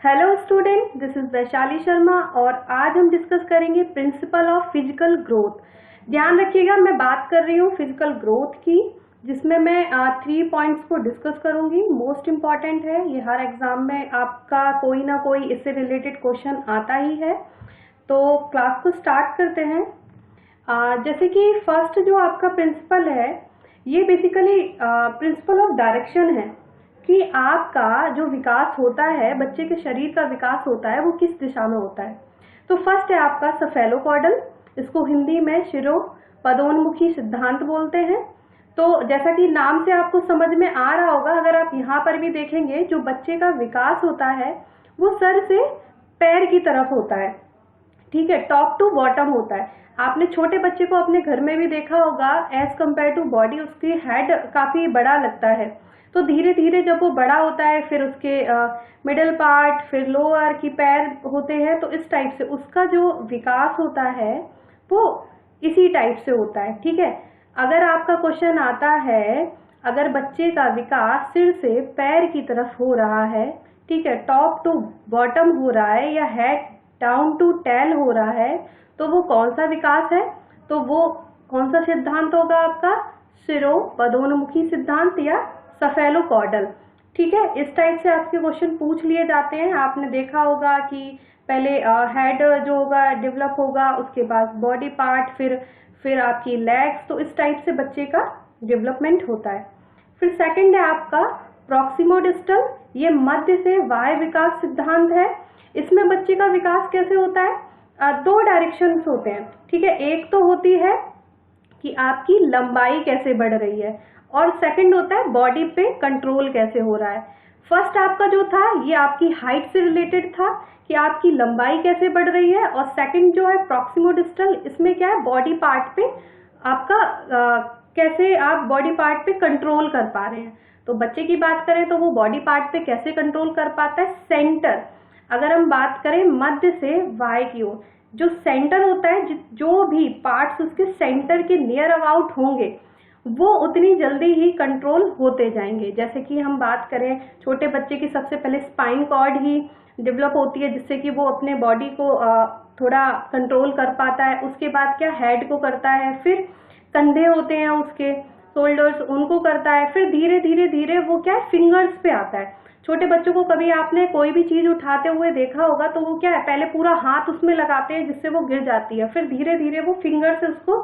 Hello student, this is Vaishali Sharma और आज हम डिस्कस करेंगे प्रिंसिपल ऑफ फिजिकल ग्रोथ। ध्यान रखिएगा, मैं बात कर रही हूँ फिजिकल ग्रोथ की, जिसमें मैं 3 पॉइंट्स को डिस्कस करूंगी। मोस्ट इम्पॉर्टेंट है, ये हर एग्जाम में आपका कोई ना कोई इससे रिलेटेड क्वेश्चन आता ही है। तो क्लास को स्टार्ट करते हैं। जैसे कि फर्स्ट जो आपका प्रिंसिपल है, ये बेसिकली प्रिंसिपल ऑफ डायरेक्शन है कि आपका जो विकास होता है, बच्चे के शरीर का विकास होता है, वो किस दिशा में होता है। तो फर्स्ट है आपका सेफेलोकॉर्डल, इसको हिंदी में शिरो पदोन्मुखी सिद्धांत बोलते हैं। तो जैसा कि नाम से आपको समझ में आ रहा होगा, अगर आप यहाँ पर भी देखेंगे, जो बच्चे का विकास होता है वो सर से पैर की तरफ होता है, ठीक है, टॉप टू बॉटम होता है। आपने छोटे बच्चे को अपने घर में भी देखा होगा, एज कम्पेयर टू बॉडी उसकी हेड काफी बड़ा लगता है। तो धीरे धीरे जब वो बड़ा होता है, फिर उसके मिडल पार्ट, फिर लोअर की पैर होते हैं, तो इस टाइप से उसका जो विकास होता है वो इसी टाइप से होता है, ठीक है। अगर आपका क्वेश्चन आता है, अगर बच्चे का विकास सिर से पैर की तरफ हो रहा है, ठीक है, टॉप टू बॉटम हो रहा है, या हेड डाउन टू टेल हो रहा है, तो वो कौन सा विकास है? तो वो कौन सा सिद्धांत होगा आपका? शिरो पदोन्मुखी सिद्धांत या सेफेलोकॉर्डल, ठीक है। इस टाइप से आपके क्वेश्चन पूछ लिए जाते हैं। आपने देखा होगा कि पहले हेड जो होगा डेवलप होगा, उसके बाद बॉडी पार्ट, फिर आपकी लेग्स, तो इस टाइप से बच्चे का डेवलपमेंट होता है। फिर सेकंड है आपका प्रॉक्सिमोडिस्टल, ये मध्य से बाह्य विकास सिद्धांत है। इसमें बच्चे का विकास कैसे होता है? 2 डायरेक्शंस होते हैं, ठीक है। एक तो होती है कि आपकी लंबाई कैसे बढ़ रही है, और सेकंड होता है बॉडी पे कंट्रोल कैसे हो रहा है। फर्स्ट आपका जो था, ये आपकी हाइट से रिलेटेड था कि आपकी लंबाई कैसे बढ़ रही है, और सेकंड जो है प्रॉक्सिमोडिस्टल, इसमें क्या है, बॉडी पार्ट पे आपका कैसे आप बॉडी पार्ट पे कंट्रोल कर पा रहे हैं। तो बच्चे की बात करें तो वो बॉडी पार्ट पे कैसे कंट्रोल कर पाता है? सेंटर, अगर हम बात करें मध्य से बाएं की ओर, जो सेंटर होता है, जो भी पार्ट्स उसके सेंटर के नियर अबाउट होंगे, वो उतनी जल्दी ही कंट्रोल होते जाएंगे। जैसे कि हम बात करें छोटे बच्चे की, सबसे पहले स्पाइन कॉर्ड ही डेवलप होती है, जिससे कि वो अपने बॉडी को थोड़ा कंट्रोल कर पाता है। उसके बाद क्या, हेड को करता है, फिर कंधे होते हैं उसके, शोल्डर्स, उनको करता है, फिर धीरे धीरे धीरे वो क्या है, फिंगर्स पे आता है। छोटे बच्चों को कभी आपने कोई भी चीज उठाते हुए देखा होगा, तो वो क्या है, पहले पूरा हाथ उसमें लगाते हैं जिससे वो गिर जाती है, फिर धीरे धीरे वो फिंगर से उसको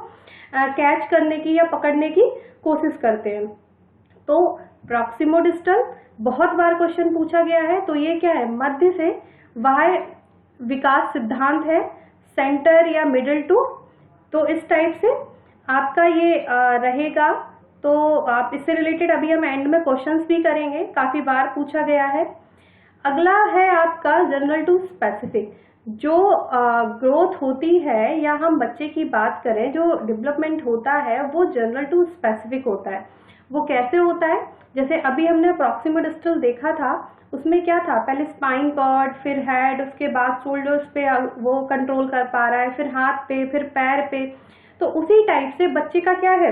कैच करने की या पकड़ने की कोशिश करते हैं। तो प्रॉक्सिमोडिस्टल बहुत बार क्वेश्चन पूछा गया है। तो ये क्या है, मध्य से बाह्य विकास सिद्धांत है, सेंटर या मिडिल टू। तो इस टाइप से आपका ये रहेगा। तो आप इससे रिलेटेड अभी हम एंड में क्वेश्चंस भी करेंगे, काफी बार पूछा गया है। अगला है आपका जनरल टू स्पेसिफिक। जो ग्रोथ होती है, या हम बच्चे की बात करें, जो डेवलपमेंट होता है, वो जनरल टू स्पेसिफिक होता है। वो कैसे होता है? जैसे अभी हमने प्रॉक्सिमोडिस्टल देखा था, उसमें क्या था, पहले स्पाइन कॉर्ड, फिर हेड, उसके बाद शोल्डर्स पे वो कंट्रोल कर पा रहा है, फिर हाथ पे, फिर पैर पे। तो उसी टाइप से बच्चे का क्या है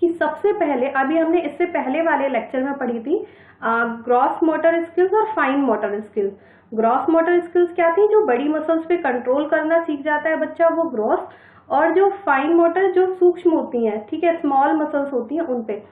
कि सबसे पहले, अभी हमने इससे पहले वाले लेक्चर में पढ़ी थी ग्रॉस मोटर स्किल्स और fine motor skills. Gross motor skills क्या थी? जो बड़ी मसल्स पे कंट्रोल करना सीख जाता है बच्चा, वो ग्रॉस, और जो फाइन मोटर जो सूक्ष्म होती हैं, ठीक है, स्मॉल मसल्स होती हैं, उन पे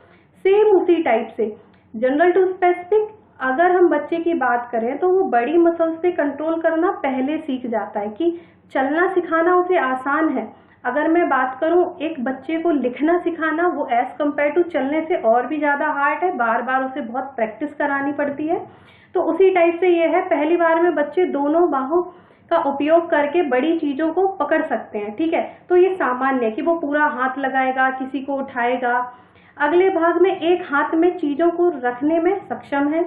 सेम उसी टाइप से जनरल टू स्पेसिफिक। अगर हम बच्चे की बात करें तो वो बड़ी मसल्स पे कंट्रोल करना पहले सीख जाता है, कि चलना सिखाना उसे आसान है। अगर मैं बात करूं, एक बच्चे को लिखना सिखाना, वो एज कम्पेयर टू चलने से और भी ज्यादा हार्ड है, बार बार उसे बहुत प्रैक्टिस करानी पड़ती है। तो उसी टाइप से ये है, पहली बार में बच्चे दोनों बाहों का उपयोग करके बड़ी चीजों को पकड़ सकते हैं, ठीक है। तो ये सामान्य है कि वो पूरा हाथ लगाएगा, किसी को उठाएगा, अगले भाग में एक हाथ में चीजों को रखने में सक्षम है,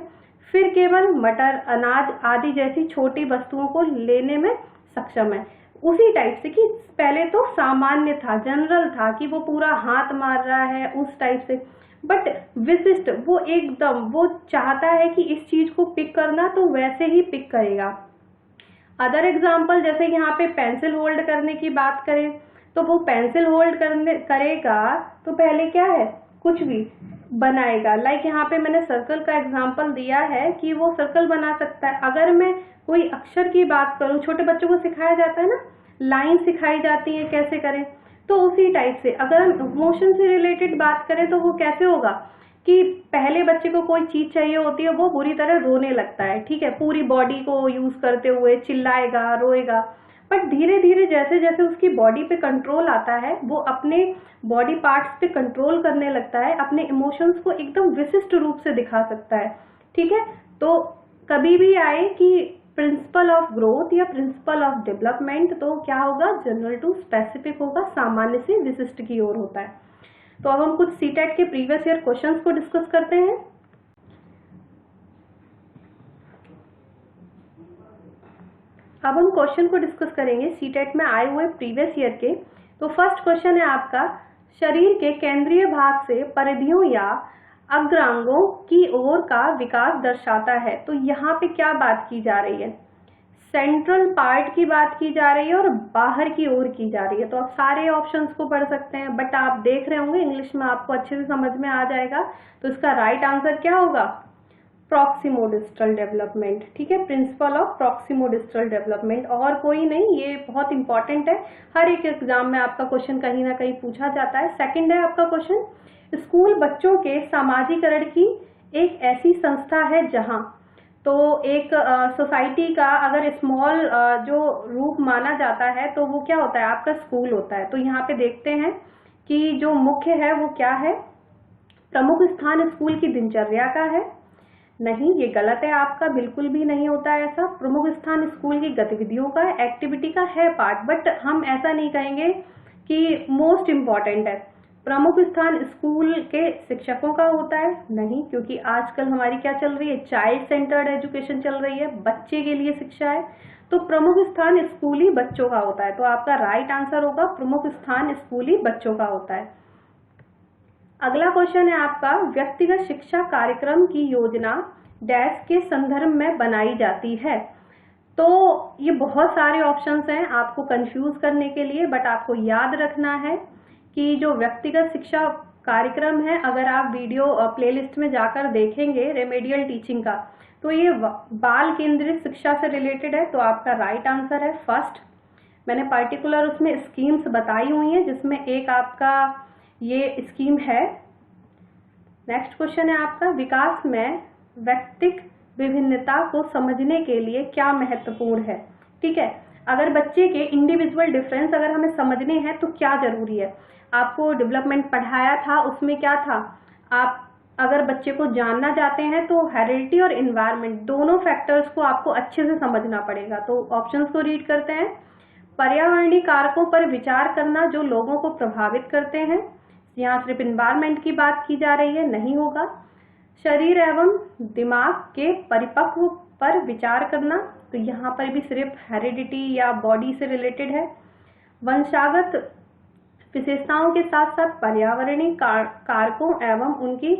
फिर केवल मटर, अनाज आदि जैसी छोटी वस्तुओं को लेने में सक्षम है। उसी टाइप से कि पहले तो सामान्य था, जनरल था, कि वो पूरा हाथ मार रहा है, उस टाइप से। बट विशिष्ट, वो एकदम वो चाहता है कि इस चीज को पिक करना, तो वैसे ही पिक करेगा। अदर एग्जाम्पल, जैसे यहाँ पे पेंसिल होल्ड करने की बात करें, तो वो पेंसिल होल्ड करेगा, तो पहले क्या है, कुछ भी बनाएगा। लाइक यहाँ पे मैंने सर्कल का एग्जांपल दिया है कि वो सर्कल बना सकता है। अगर मैं कोई अक्षर की बात करूँ, छोटे बच्चों को सिखाया जाता है ना, लाइन सिखाई जाती है कैसे करें, तो उसी टाइप से अगर हम इमोशन से रिलेटेड बात करें तो वो कैसे होगा कि पहले बच्चे को कोई चीज चाहिए होती है, वो बुरी तरह रोने लगता है, ठीक है, पूरी बॉडी को यूज करते हुए चिल्लाएगा, रोएगा, बट धीरे धीरे जैसे जैसे उसकी बॉडी पे कंट्रोल आता है, वो अपने बॉडी पार्ट्स पे कंट्रोल करने लगता है, अपने इमोशंस को एकदम विशिष्ट रूप से दिखा सकता है, ठीक है। तो कभी भी आए कि प्रिंसिपल ऑफ ग्रोथ या प्रिंसिपल ऑफ डेवलपमेंट, तो क्या होगा, जनरल टू स्पेसिफिक होगा, सामान्य से विशिष्ट की ओर होता है। तो अब हम कुछ सीटेट के प्रीवियस ईयर क्वेश्चंस को डिस्कस करते हैं। अब हम क्वेश्चन को डिस्कस करेंगे सीटेट में आए हुए प्रीवियस ईयर के। तो फर्स्ट क्वेश्चन है आपका, शरीर के केंद्रीय भाग से परिधियों या अग्रांगों की ओर का विकास दर्शाता है। तो यहाँ पे क्या बात की जा रही है, सेंट्रल पार्ट की बात की जा रही है और बाहर की ओर की जा रही है। तो आप सारे ऑप्शंस को पढ़ सकते हैं, बट आप देख रहे होंगे इंग्लिश में आपको अच्छे से समझ में आ जाएगा। तो इसका राइट आंसर क्या होगा, प्रॉक्सिमोडिस्टल डेवलपमेंट, ठीक है, प्रिंसिपल ऑफ प्रॉक्सिमोडिस्टल डेवलपमेंट, और कोई नहीं, ये बहुत इंपॉर्टेंट है, हर एक एग्जाम में आपका क्वेश्चन कहीं ना कहीं पूछा जाता है। सेकंड है आपका क्वेश्चन, स्कूल बच्चों के सामाजिकरण की एक ऐसी संस्था है जहां, तो एक सोसाइटी का अगर स्मॉल जो रूप माना जाता है तो वो क्या होता है, आपका स्कूल होता है। तो यहाँ पे देखते हैं कि जो मुख्य है वो क्या है, प्रमुख स्थान स्कूल की दिनचर्या का है, नहीं, ये गलत है आपका, बिल्कुल भी नहीं होता है ऐसा। प्रमुख स्थान स्कूल की गतिविधियों का, एक्टिविटी का है पार्ट, बट हम ऐसा नहीं कहेंगे कि मोस्ट इम्पॉर्टेंट है। प्रमुख स्थान स्कूल के शिक्षकों का होता है, नहीं, क्योंकि आजकल हमारी क्या चल रही है, चाइल्ड सेंटर्ड एजुकेशन चल रही है, बच्चे के लिए शिक्षा है। तो प्रमुख स्थान स्कूली बच्चों का होता है। तो आपका राइट आंसर होगा प्रमुख स्थान स्कूली बच्चों का होता है। अगला क्वेश्चन है आपका, व्यक्तिगत शिक्षा कार्यक्रम की योजना डैश के संदर्भ में बनाई जाती है। तो ये बहुत सारे ऑप्शंस हैं आपको कंफ्यूज करने के लिए, बट आपको याद रखना है कि जो व्यक्तिगत शिक्षा कार्यक्रम है, अगर आप वीडियो प्लेलिस्ट में जाकर देखेंगे रेमेडियल टीचिंग का, तो ये बाल केंद्रित शिक्षा से रिलेटेड है। तो आपका राइट आंसर है फर्स्ट। मैंने पर्टिकुलर उसमें स्कीम्स बताई हुई हैं, जिसमें एक आपका ये स्कीम है। नेक्स्ट क्वेश्चन है आपका, विकास में व्यक्तिक विभिन्नता को समझने के लिए क्या महत्वपूर्ण है, ठीक है। अगर बच्चे के इंडिविजुअल डिफरेंस अगर हमें समझने हैं तो क्या जरूरी है, आपको डेवलपमेंट पढ़ाया था, उसमें क्या था, आप अगर बच्चे को जानना चाहते हैं तो हेरिडिटी और एनवायरनमेंट दोनों फैक्टर्स को आपको अच्छे से समझना पड़ेगा। तो ऑप्शंस को रीड करते हैं, पर्यावरणीय कारकों पर विचार करना जो लोगों को प्रभावित करते हैं, यहाँ सिर्फ एनवायरनमेंट की बात की जा रही है, नहीं होगा। शरीर एवं दिमाग के परिपक्व पर विचार करना, तो यहाँ पर भी सिर्फ हेरिडिटी या बॉडी से रिलेटेड है। वंशागत विशेषताओं के साथ साथ पर्यावरणीय कारकों एवं उनकी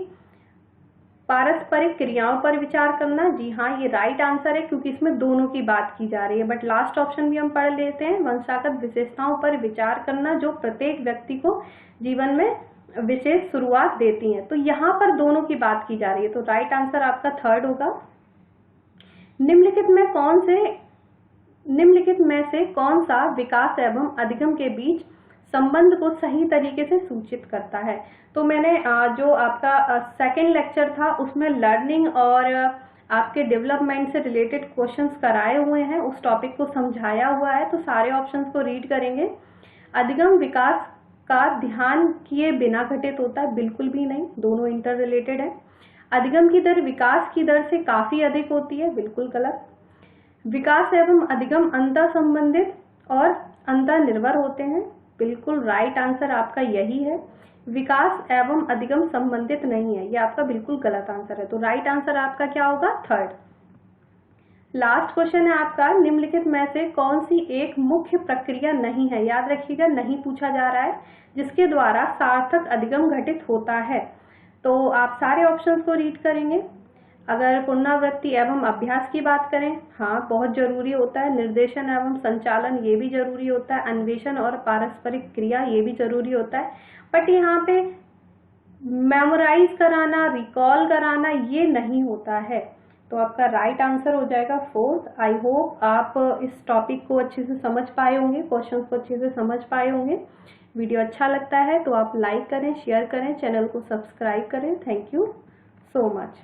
पारस्परिक क्रियाओं पर विचार करना, जी हाँ, ये राइट आंसर है क्योंकि इसमें दोनों की बात की जा रही है। बट लास्ट ऑप्शन भी हम पढ़ लेते हैं, वंशागत विशेषताओं पर विचार करना जो प्रत्येक व्यक्ति को जीवन में विशेष शुरुआत देती हैं। तो यहाँ पर दोनों की बात की जा रही है। तो राइट आंसर आपका थर्ड होगा। निम्नलिखित में से कौन सा विकास एवं अधिगम के बीच संबंध को सही तरीके से सूचित करता है। तो मैंने जो आपका सेकेंड लेक्चर था उसमें लर्निंग और आपके डेवलपमेंट से रिलेटेड क्वेश्चंस कराए हुए हैं, उस टॉपिक को समझाया हुआ है। तो सारे ऑप्शंस को रीड करेंगे। अधिगम विकास का ध्यान किए बिना घटित होता है, बिल्कुल भी नहीं, दोनों इंटर रिलेटेड है। अधिगम की दर विकास की दर से काफी अधिक होती है, बिल्कुल गलत। विकास एवं अधिगम अंतर संबंधित और अंतर निर्भर होते हैं, बिल्कुल राइट आंसर आपका यही है। विकास एवं अधिगम संबंधित नहीं है, ये आपका बिल्कुल गलत आंसर है। तो राइट आंसर आपका क्या होगा, थर्ड। लास्ट क्वेश्चन है आपका, निम्नलिखित में से कौन सी एक मुख्य प्रक्रिया नहीं है, याद रखिएगा नहीं पूछा जा रहा है, जिसके द्वारा सार्थक अधिगम घटित होता है। तो आप सारे ऑप्शंस को रीड करेंगे। अगर पुनरावृत्ति एवं अभ्यास की बात करें, हाँ बहुत जरूरी होता है। निर्देशन एवं संचालन ये भी जरूरी होता है। अन्वेषण और पारस्परिक क्रिया ये भी जरूरी होता है। बट यहाँ पे मेमोराइज कराना, रिकॉल कराना, ये नहीं होता है। तो आपका राइट आंसर हो जाएगा फोर्थ। आई होप आप इस टॉपिक को अच्छे से समझ पाए होंगे, क्वेश्चंस को अच्छे से समझ पाए होंगे। वीडियो अच्छा लगता है तो आप लाइक करें, शेयर करें, चैनल को सब्सक्राइब करें। Thank you so much.